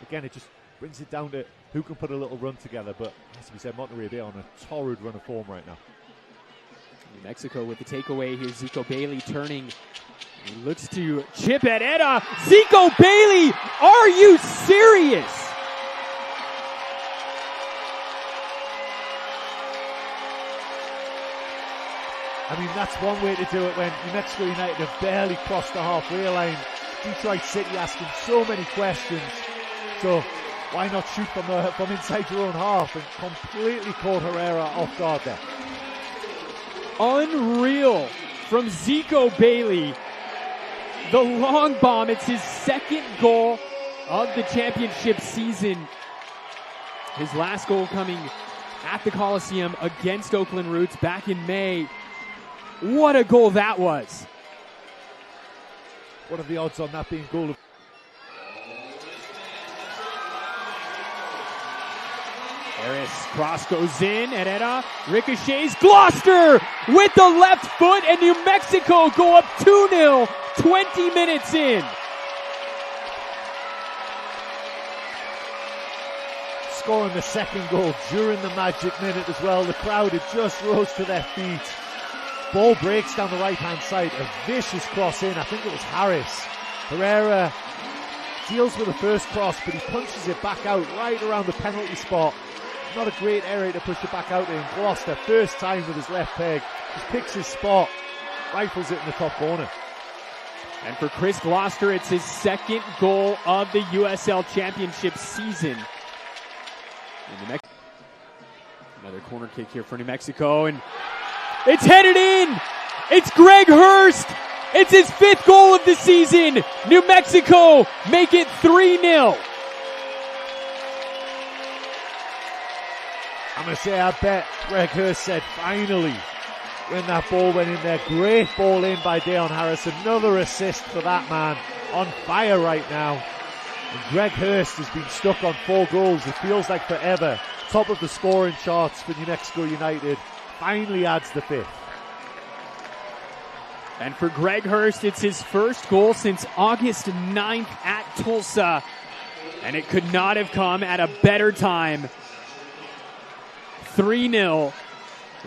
again, it just brings it down to who can put a little run together. But as we said, Monterrey Bay on a torrid run of form right now. New Mexico with the takeaway here. Zico Bailey turning. He looks to chip at Etta. Zico Bailey, are you serious? I mean, that's one way to do it when New Mexico United have barely crossed the halfway line. Detroit City asking so many questions. So why not shoot from inside your own half, and completely caught Herrera off guard there. Unreal from Zico Bailey. The long bomb. It's his second goal of the championship season. His last goal coming at the Coliseum against Oakland Roots back in May. What a goal that was. What are the odds on that being goal of... Harris, cross goes in, Herrera ricochets, Gloster with the left foot, and New Mexico go up 2-0, 20 minutes in. Scoring the second goal during the magic minute as well. The crowd had just rose to their feet. Ball breaks down the right-hand side, a vicious cross in. I think it was Harris. Herrera deals with the first cross, but he punches it back out right around the penalty spot. Not a great area to push it back out in. Gloster, first time with his left peg, just picks his spot, rifles it in the top corner. And for Chris Gloster, it's his second goal of the USL Championship season. Another corner kick here for New Mexico, and it's headed in! It's Greg Hurst! It's his 5th goal of the season! New Mexico make it 3-0. I'm going to say, I bet Greg Hurst said finally when that ball went in there. Great ball in by Deon Harris. Another assist for that man. On fire right now. And Greg Hurst has been stuck on 4 goals. It feels like forever. Top of the scoring charts for New Mexico United. Finally adds the 5th. And for Greg Hurst, it's his first goal since August 9th at Tulsa. And it could not have come at a better time. 3-0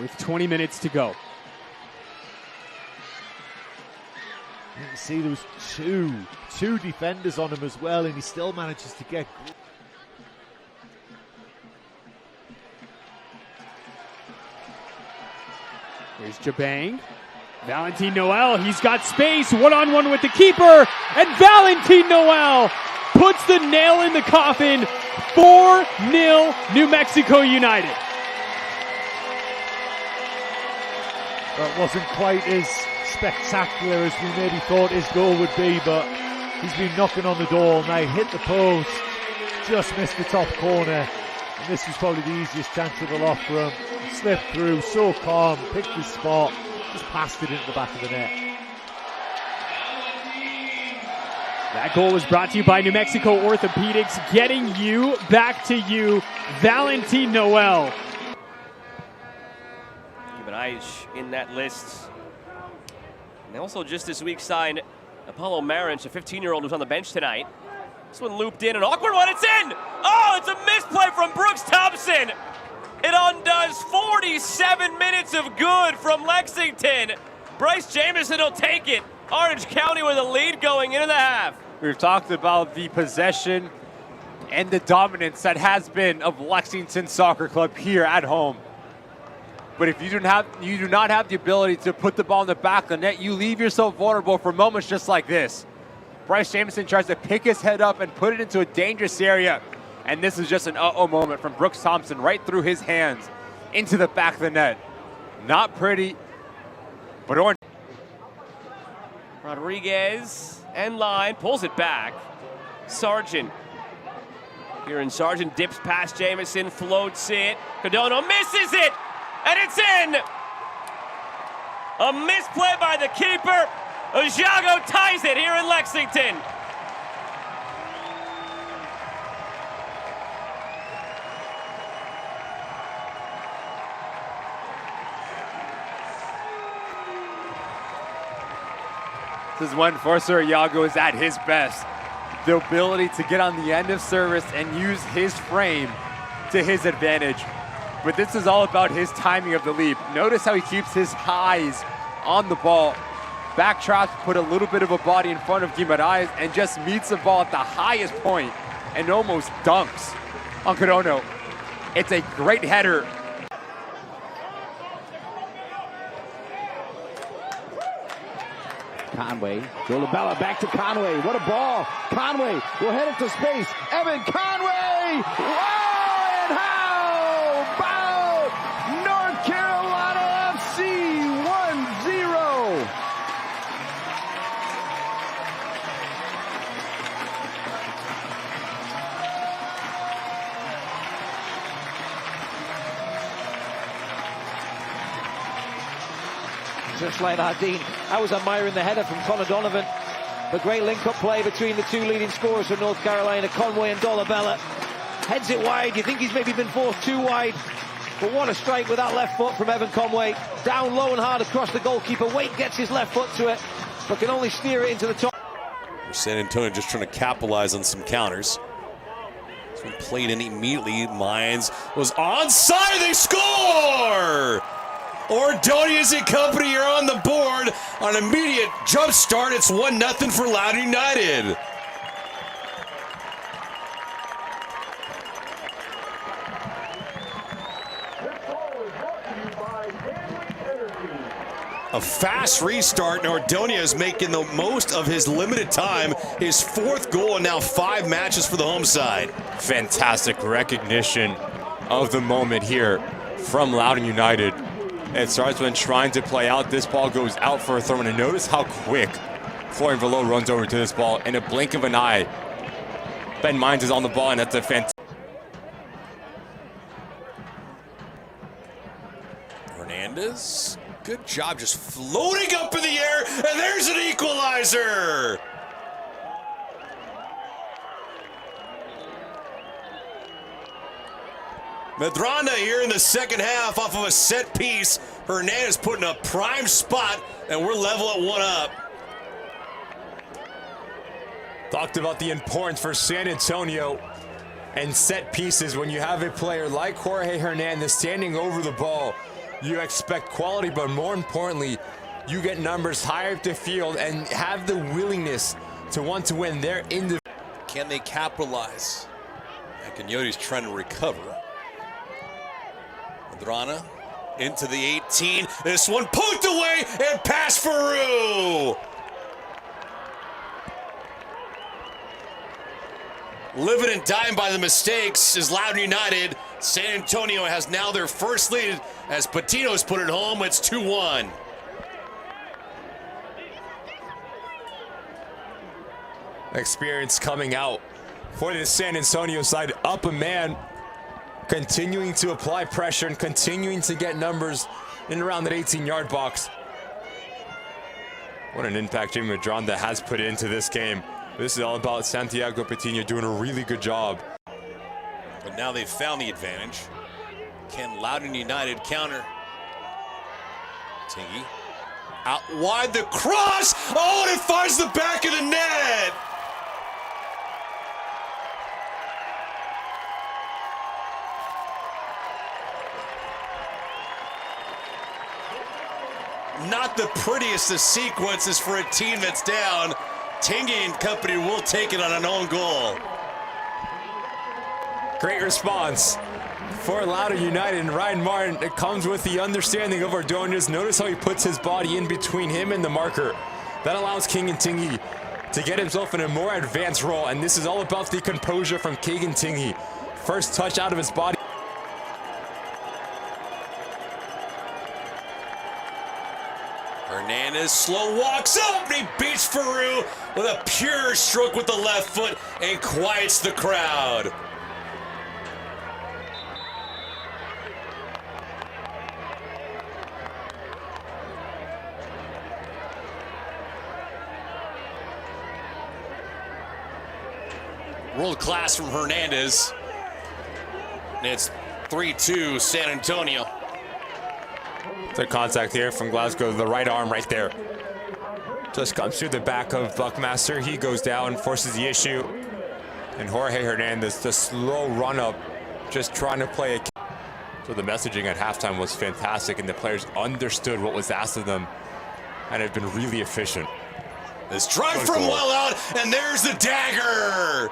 with 20 minutes to go. You can see there was two defenders on him as well, and he still manages to get... Here's Jabang. Valentin Noël, he's got space, one-on-one with the keeper, and Valentin Noël puts the nail in the coffin. 4-0 New Mexico United. That wasn't quite as spectacular as we maybe thought his goal would be, but he's been knocking on the door all night. Hit the post, just missed the top corner, and this was probably the easiest chance of the lot for him. Slipped through, so calm, picked his spot, just passed it into the back of the net. That goal was brought to you by New Mexico Orthopedics, getting you back to you, Valentin Noël. In that list. And they also just this week signed Apollo Marinch, a 15-year-old who's on the bench tonight. This one looped in, an awkward one, it's in! Oh, it's a misplay from Brooks Thompson! It undoes 47 minutes of good from Lexington. Bryce Jamison will take it. Orange County with a lead going into the half. We've talked about the possession and the dominance that has been of Lexington Soccer Club here at home. But if you do not have the ability to put the ball in the back of the net, you leave yourself vulnerable for moments just like this. Bryce Jamison tries to pick his head up and put it into a dangerous area. And this is just an uh-oh moment from Brooks Thompson right through his hands into the back of the net. Not pretty, but orange. Rodriguez, end line, pulls it back. Sargent. Here in Sargent, dips past Jamison, floats it. Cardona misses it! And it's in! A misplay by the keeper. Ajago ties it here in Lexington. This is when Forster Ajago is at his best. the ability to get on the end of service and use his frame to his advantage. But this is all about his timing of the leap. Notice how he keeps his highs on the ball, backtracks, put a little bit of a body in front of Guimaraes, and just meets the ball at the highest point and almost dunks on Corono. It's a great header. Conway, Dolabella back to Conway. What a ball! Conway will head into space. Evan Conway! Whoa! And how about North Carolina FC 1-0? Just like that, Dean. I was admiring the header from Conor Donovan. The great link-up play between the two leading scorers for North Carolina, Conway and Dolabella. Heads it wide. You think he's maybe been forced too wide. But what a strike with that left foot from Evan Conway. Down low and hard across the goalkeeper. Waite gets his left foot to it, but can only steer it into the top. San Antonio just trying to capitalize on some counters. This one played in immediately. Mines was onside. They score! Ordóñez and company are on the board on an immediate jump start. It's 1-0 for Loudoun United. A fast restart, and Ordóñez making the most of his limited time. His fourth goal and now 5 matches for the home side. Fantastic recognition of the moment here from Loudoun United. It starts when trying to play out. This ball goes out for a throw, and notice how quick Florian Velo runs over to this ball in a blink of an eye. Ben Mines is on the ball, and that's a fantastic. Hernández, good job just floating up in the air, and there's an equalizer. Medranda here in the second half off of a set piece. Hernández put in a prime spot, and we're level at 1-up. Talked about the importance for San Antonio and set pieces. When you have a player like Jorge Hernández standing over the ball, you expect quality, but more importantly, you get numbers higher up the field and have the willingness to want to win their individual. Can they capitalize? Coyote's trying to recover. Medranda into the 18. This one poked away and past Faru. Living and dying by the mistakes is Loudoun United. San Antonio has now their first lead as Patiño's put it home. It's 2-1. Experience coming out for the San Antonio side. Up a man, continuing to apply pressure and continuing to get numbers in around that 18-yard box. What an impact Jimmy Medranda has put into this game. This is all about Santiago Patiño doing a really good job. But now they've found the advantage. Can Loudoun United counter? Tingy out wide, the cross. Oh, and it finds the back of the net. Not the prettiest of sequences for a team that's down. Tingy and company will take it on an own goal. Great response for Loudoun United, and Ryan Martin, it comes with the understanding of Ordóñez. Notice how he puts his body in between him and the marker. That allows King and Tingy to get himself in a more advanced role, and this is all about the composure from Keegan Tingy. First touch out of his body. Hernández slow walks up, and he beats Faru with a pure stroke with the left foot and quiets the crowd. World class from Hernández. And it's 3-2 San Antonio. The contact here from Glasgow, the right arm right there. just comes through the back of Buckmaster. He goes down, forces the issue. And Jorge Hernández, the slow run up, just trying to play a... So the messaging at halftime was fantastic, and the players understood what was asked of them and have been really efficient. This drive from well out, and there's the dagger.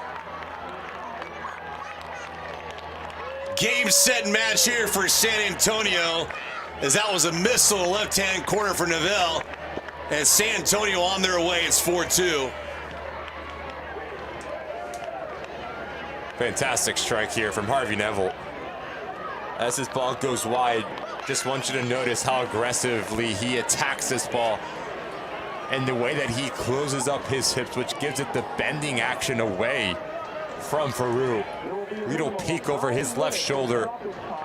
Game, set, and match here for San Antonio, as that was a missile left-hand corner for Neville. And San Antonio on their way, it's 4-2. Fantastic strike here from Harvey Neville. As this ball goes wide, just want you to notice how aggressively he attacks this ball and the way that he closes up his hips, which gives it the bending action away from Peru. Little peek over his left shoulder,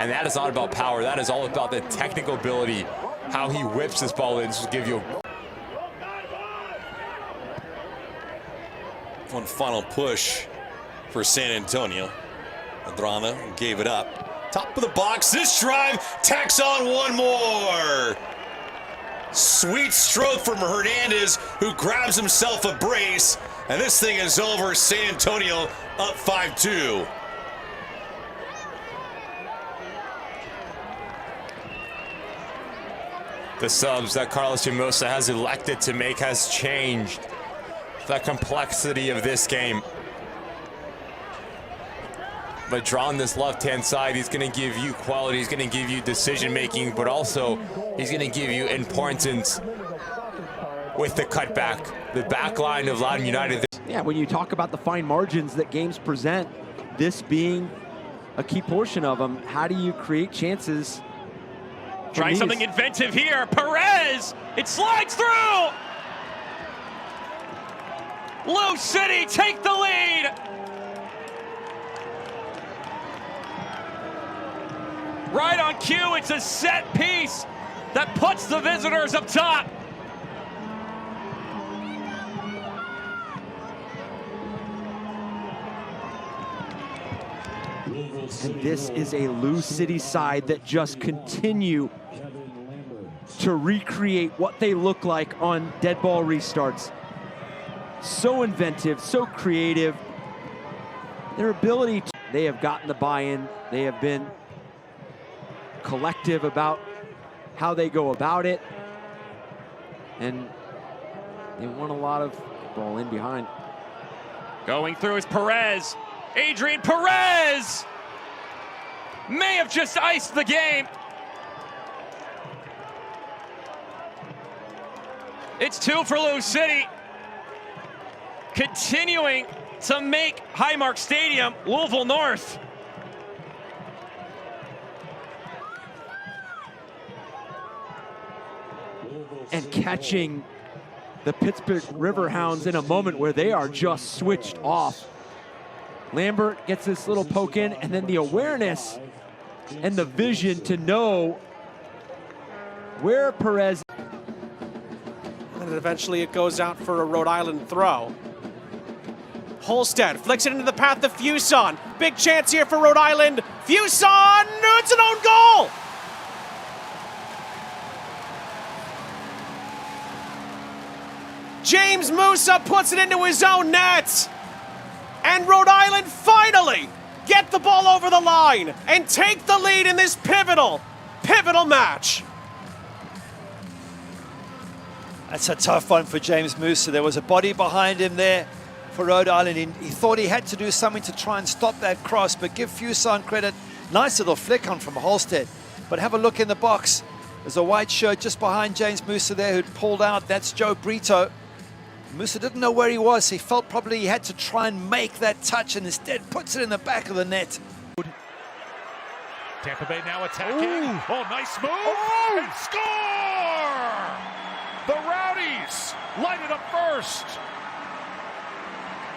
and that is not about power. That is all about the technical ability, how he whips this ball in to give you one final push for San Antonio. Medranda gave it up. Top of the box, this drive tacks on one more. Sweet stroke from Hernández, who grabs himself a brace, and this thing is over. San Antonio up 5-2. The subs that Carlos Jamison has elected to make has changed the complexity of this game. But drawing this left-hand side, he's going to give you quality, he's going to give you decision-making, but also he's going to give you importance with the cutback. The back line of Loudoun United. Yeah, when you talk about the fine margins that games present, this being a key portion of them, how do you create chances? Trying something inventive here. Perez, it slides through. Lou City take the lead. Right on cue, it's a set piece that puts the visitors up top. And this is a Lou City side that just continue to recreate what they look like on dead ball restarts. So inventive, so creative. Their ability to, they have gotten the buy-in. They have been collective about how they go about it. And they won a lot of ball in behind. Going through is Perez. Adrien Perez may have just iced the game. It's 2 for Lou City. Continuing to make Highmark Stadium Louisville North. And catching the Pittsburgh Riverhounds in a moment where they are just switched off. Lambert gets this little poke in, and then the awareness and the vision to know where Perez. And then eventually it goes out for a Rhode Island throw. Holstead flicks it into the path of Fuson. Big chance here for Rhode Island. Fuson, it's an own goal! James Musa puts it into his own net. And Rhode Island finally get the ball over the line and take the lead in this pivotal match. That's a tough one for James Musa. There was a body behind him there for Rhode Island. He thought he had to do something to try and stop that cross, but give Fuson credit. Nice little flick on from Holstead. But have a look in the box. There's a white shirt just behind James Musa there who'd pulled out. That's Joe Brito. Musa didn't know where he was. He felt probably he had to try and make that touch, and instead puts it in the back of the net. Tampa Bay now attacking. Ooh. Oh, nice move. Oh. And score! The Rowdies light it up first.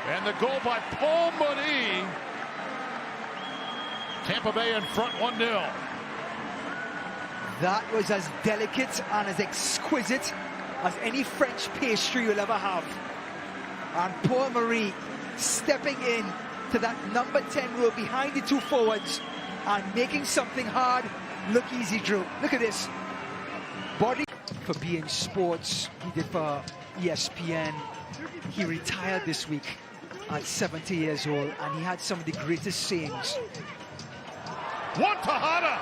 And the goal by Paul Moody. Tampa Bay in front 1-0. That was as delicate and as exquisite as any French pastry you'll ever have. And Paul Marie stepping in to that number 10 row behind the two forwards and making something hard look easy, Drew. Look at this. Body. for beIN Sports. He did for ESPN. He retired this week at 70 years old, and he had some of the greatest sayings. One Tejada.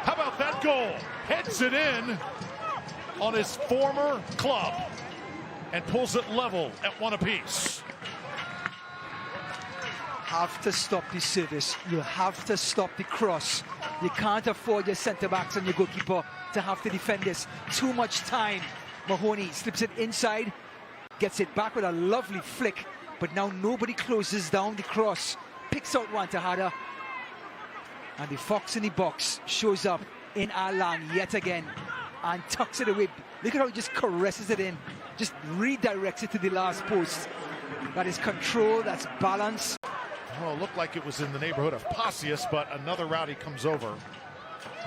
How about that goal? Heads it in on his former club and pulls it level at one apiece. Have to stop the service. You have to stop the cross. You can't afford your centre-backs and your goalkeeper to have to defend this. Too much time. Mahoney slips it inside, gets it back with a lovely flick, but now nobody closes down the cross. Picks out one Tejada, and the fox in the box shows up in our land yet again and tucks it away. Look at how he just caresses it in, just redirects it to the last post. That is control, that's balance. Well, it looked like it was in the neighborhood of Pasius, but another rowdy comes over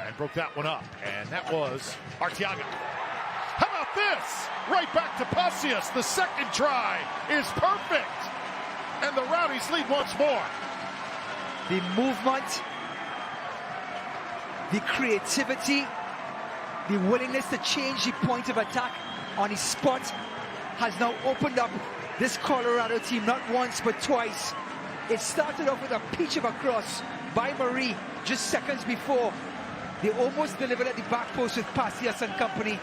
and broke that one up, and that was Arquímides. How about this? Right back to Pasius. The second try is perfect, and the Rowdies lead once more. The movement, the creativity, the willingness to change the point of attack on his spot has now opened up this Colorado team not once but twice. It started off with a peach of a cross by Marie just seconds before. They almost delivered at the back post with Pasius and company.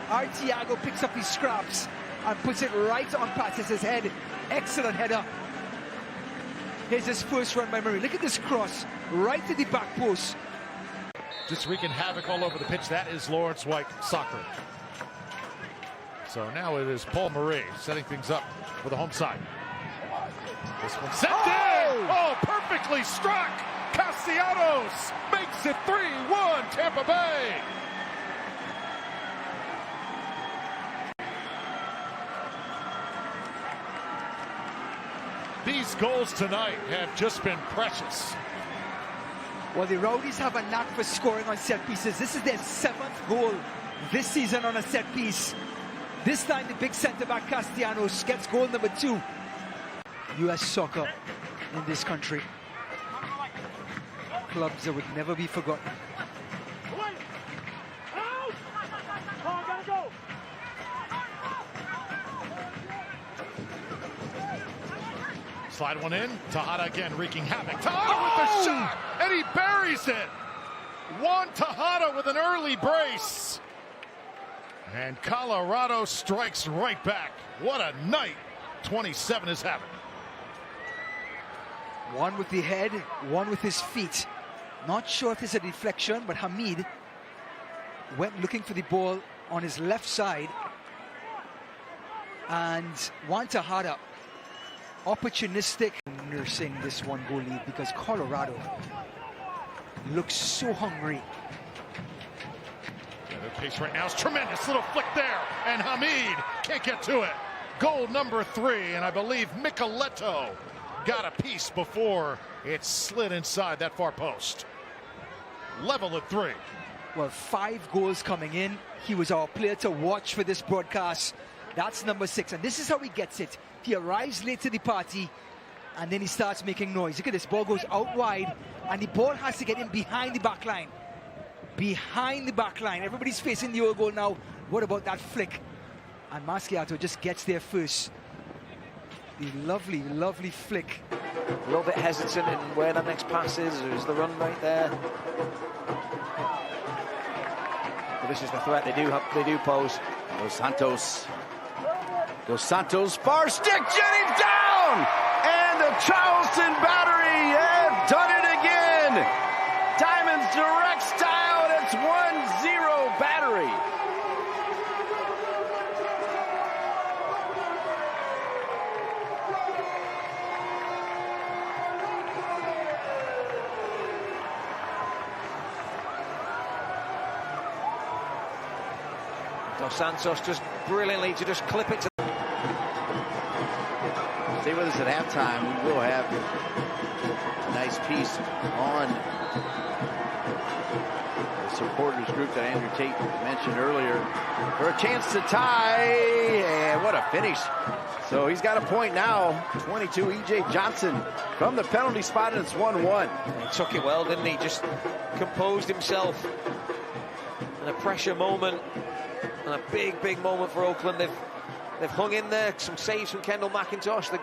Arquímides picks up his scraps and puts it right on Pasius' head. Excellent header. Here's his first run by Marie. Look at this cross right to the back post. Just wreaking havoc all over the pitch. That is Lawrence White soccer. So now it is Paul Marie setting things up for the home side. This one sent in! Oh, perfectly struck! Castellanos makes it 3-1 Tampa Bay! These goals tonight have just been precious. Well, the Rowdies have a knack for scoring on set pieces. This is their 7th goal this season on a set piece. This time the big centre-back Castellanos gets goal number 2. U.S. soccer in this country. Clubs that would never be forgotten. Slide one in. Tejada again wreaking havoc. Tejada with the shot, and he buries it. One Tejada with an early brace. And Colorado strikes right back. What a night 27 is having. One with the head, one with his feet. Not sure if it's a deflection, but Hamid went looking for the ball on his left side. And Juan Tejada, opportunistic, nursing this one goal lead because Colorado looks so hungry. Yeah, their pace right now is tremendous. Little flick there, and Hamid can't get to it. Goal number 3, and I believe Micheletto got a piece before it slid inside that far post. Level at 3. Well, 5 goals coming in. He was our player to watch for this broadcast. That's number 6, and this is how he gets it. He arrives late to the party, and then he starts making noise. Look at this, ball goes out wide, and the ball has to get in behind the back line. Behind the back line. Everybody's facing the old goal now. What about that flick? And Masciato just gets there first. The lovely, lovely flick. A little bit hesitant in where the next pass is. There's the run right there. But this is the threat they do pose. Dos Santos, far stick, Jennings down! And the Charleston Battery have done it again! Diamond's direct style, and it's 1-0 Battery. Dos Santos just brilliantly to just clip it to. Stay with us at halftime. We will have a nice piece on the supporters group that Andrew Tate mentioned earlier for a chance to tie, and what a finish. So he's got a point now. 22, E.J. Johnson from the penalty spot, and it's 1-1. He took it well, didn't he? Just composed himself in a pressure moment. And a big, big moment for Oakland. They've hung in there. Some saves from Kendall McIntosh. That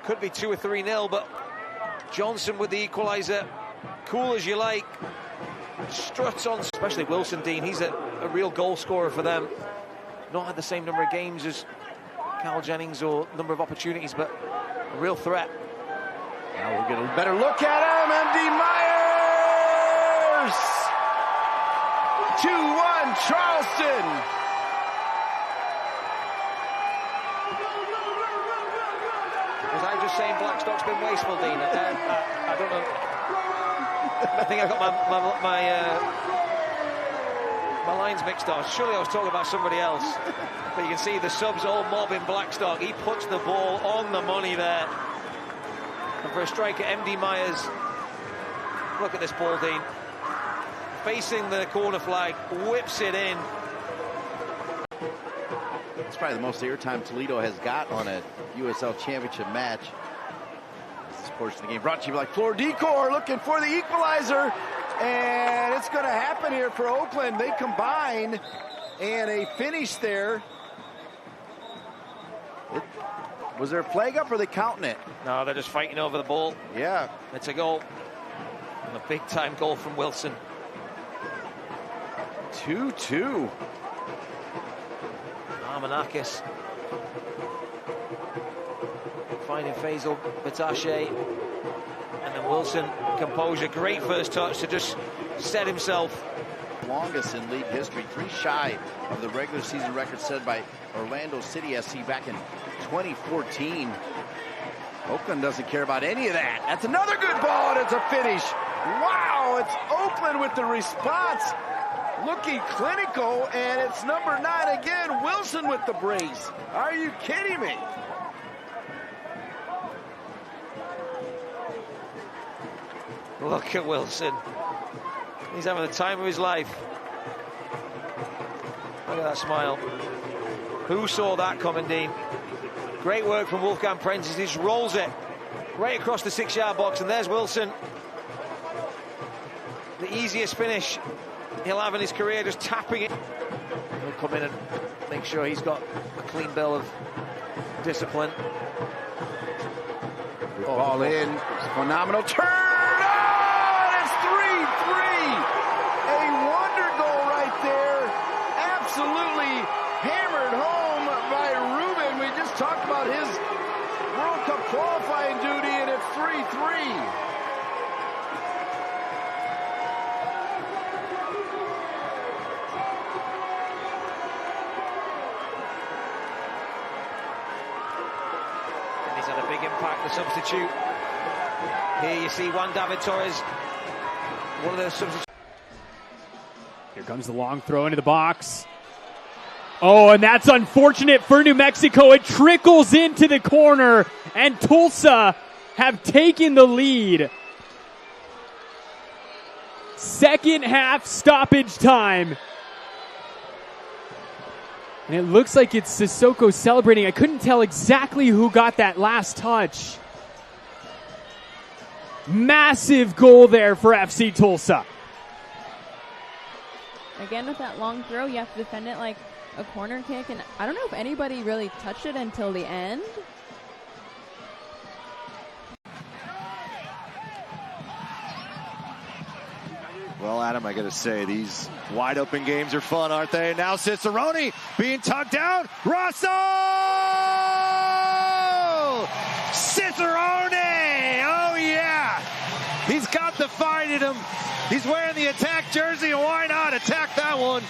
could be 2 or 3-0, but Johnson with the equaliser. Cool as you like. Struts on, especially Wilson Dean. He's a real goal scorer for them. Not had the same number of games as Cal Jennings or number of opportunities, but a real threat. Now we'll get a better look at him. MD Myers! 2-1 Charleston. Was I just saying Blackstock's been wasteful, Dean? I don't know. I think I got my lines mixed up. Surely I was talking about somebody else. But you can see the subs all mobbing Blackstock. He puts the ball on the money there. And for a striker, MD Myers, look at this ball, Dean. Facing the corner flag, whips it in. It's probably the most airtime Toledo has got on a USL Championship match. This portion of the game brought to you by Floor Decor, looking for the equalizer. And it's going to happen here for Oakland. They combine, and a finish there. Was there a flag up, or are they counting it? No, they're just fighting over the ball. Yeah. It's a goal. And a big-time goal from Wilson. 2-2. Armanakis finding Faisal Batache, and then Wilson, composure, great first touch to just set himself. Longest in league history, 3 shy of the regular season record set by Orlando City SC back in 2014. Oakland doesn't care about any of that. That's another good ball, and it's a finish. Wow, it's Oakland with the response. Looking clinical, and it's number 9 again, Wilson with the brace. Are you kidding me? Look at Wilson. He's having the time of his life. Look at that smile. Who saw that coming, Dean? Great work from Wolfgang Prentice. He just rolls it right across the 6-yard box, and there's Wilson. The easiest finish he'll have in his career, just tapping it. He'll come in and make sure he's got a clean bill of discipline. Ball in, phenomenal turn. Oh, it's 3-3. A wonder goal right there. Absolutely hammered home by Ruben. We just talked about his World Cup qualifying duty, and it's 3-3. Had a big impact, the substitute. Here you see Juan David Torres, one of the substitutes. Here comes the long throw into the box. Oh, and that's unfortunate for New Mexico. It trickles into the corner, and Tulsa have taken the lead. Second half stoppage time. And it looks like it's Sissoko celebrating. I couldn't tell exactly who got that last touch. Massive goal there for FC Tulsa. Again, with that long throw, you have to defend it like a corner kick. And I don't know if anybody really touched it until the end. Well, Adam, I got to say, these wide open games are fun, aren't they? Now Cicerone being tugged down. Rosso! Cicerone! Oh, yeah. He's got the fight in him. He's wearing the attack jersey, and why not attack that one?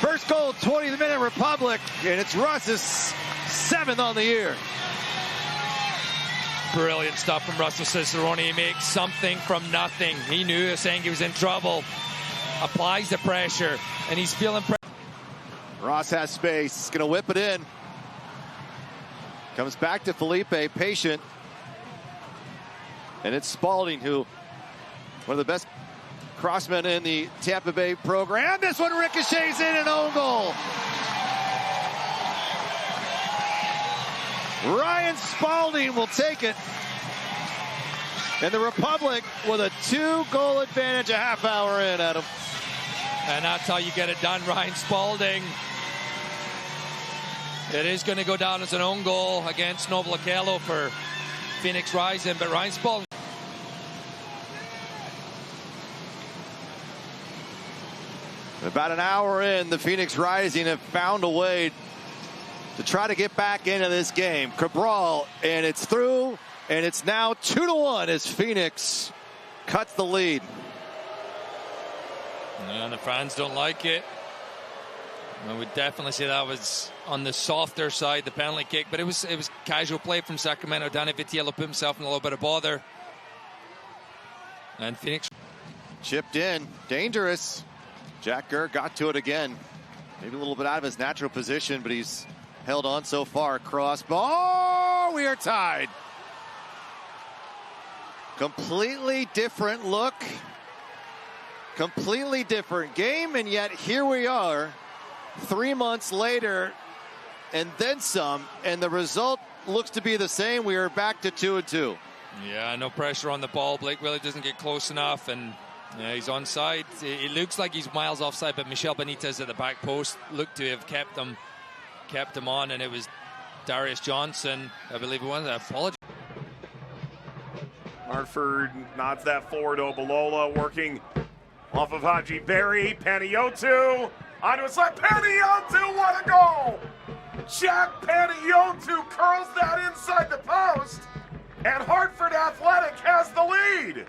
First goal, 20th minute Republic, and it's Russ's 7th on the year. Brilliant stuff from Russell Cicerone. He makes something from nothing. He knew Asengi was in trouble. Applies the pressure, and he's feeling pressure. Ross has space. He's going to whip it in. Comes back to Felipe, patient. And it's Spalding, who one of the best crossmen in the Tampa Bay program. This one ricochets in, an own goal. Ryan Spalding will take it. And the Republic with a 2-goal advantage a half hour in, Adam. And that's how you get it done, Ryan Spalding. It is going to go down as an own goal against Noble Okello for Phoenix Rising, but Ryan Spalding. About an hour in, the Phoenix Rising have found a way to try to get back into this game. Cabral, and it's through, and it's now 2-1 as Phoenix cuts the lead. And the fans don't like it. I would definitely say that was on the softer side, the penalty kick, but it was casual play from Sacramento. Danny Vitiello put himself in a little bit of bother. And Phoenix Chipped in, dangerous. Jack Gurr got to it again. Maybe a little bit out of his natural position, but he's held on so far. Cross ball, we are tied. Completely different look. Completely different game, and yet here we are 3 months later and then some, and the result looks to be the same. We are back to 2-2. Yeah, no pressure on the ball. Blake really doesn't get close enough, and yeah, he's onside. It looks like he's miles offside, but Michel Benitez at the back post looked to have kept him on, and it was Darius Johnson, I believe it was. I apologize. Hartford nods that forward. Obalola working off of Haji Berry. Panayiotou onto his left. Panayiotou, what a goal! Jack Panayiotou curls that inside the post, and Hartford Athletic has the lead.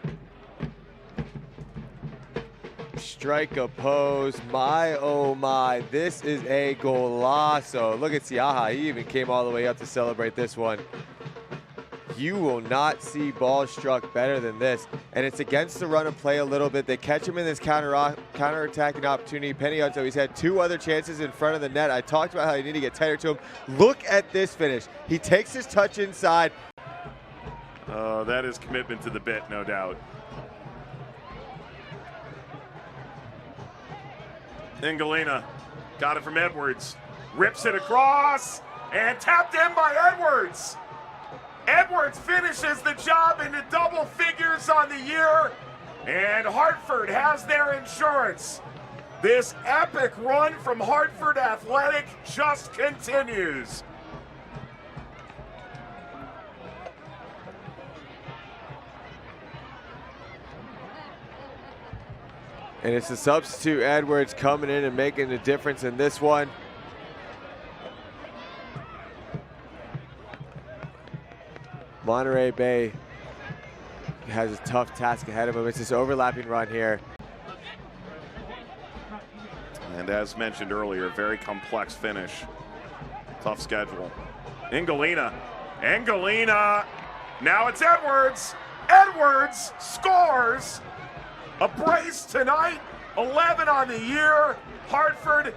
Strike a pose. My, oh my. This is a golazo. Look at Souahy. He even came all the way up to celebrate this one. You will not see balls struck better than this. And it's against the run of play a little bit. They catch him in this counter-attacking opportunity. Panayiotou, he's had 2 other chances in front of the net. I talked about how you need to get tighter to him. Look at this finish. He takes his touch inside. That is commitment to the bit, no doubt. Ingolina got it from Edwards. Rips it across and tapped in by Edwards. Edwards finishes the job into double figures on the year, and Hartford has their insurance. This epic run from Hartford Athletic just continues. And it's the substitute Edwards coming in and making the difference in this one. Monterey Bay has a tough task ahead of him. It's this overlapping run here. And as mentioned earlier, very complex finish. Tough schedule. Ingolina. Now it's Edwards. Edwards scores. A brace tonight, 11 on the year. Hartford,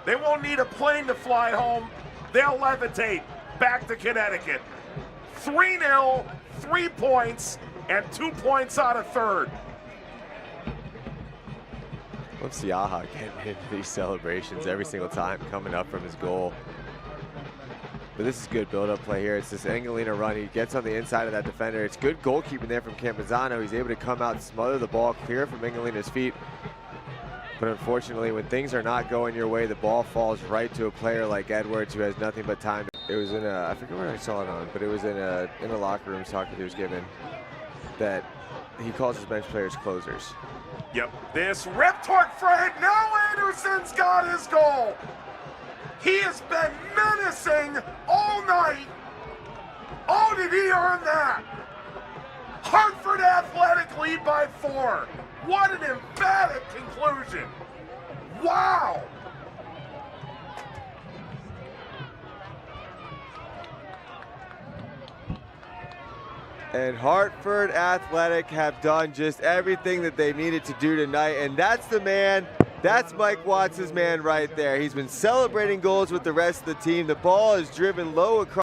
they won't need a plane to fly home. They'll levitate back to Connecticut. 3-0, 3 points, and 2 points out of third. Love Souahy getting into these celebrations every single time coming up from his goal. But this is good build-up play here. It's this Ingolina run. He gets on the inside of that defender. It's good goalkeeping there from Campazano. He's able to come out and smother the ball clear from Ingolina's feet. But unfortunately, when things are not going your way, the ball falls right to a player like Edwards, who has nothing but time. It was in a, I forget where I saw it on, but it was in a locker room talk that he was given, that he calls his bench players closers. Yep. This rip toward Fred. Now Anderson's got his goal. He has been menacing all night. Oh, did he earn that? Hartford Athletic lead by 4. What an emphatic conclusion. Wow. And Hartford Athletic have done just everything that they needed to do tonight, and that's the man. That's Mike Watts' man right there. He's been celebrating goals with the rest of the team. The ball is driven low across.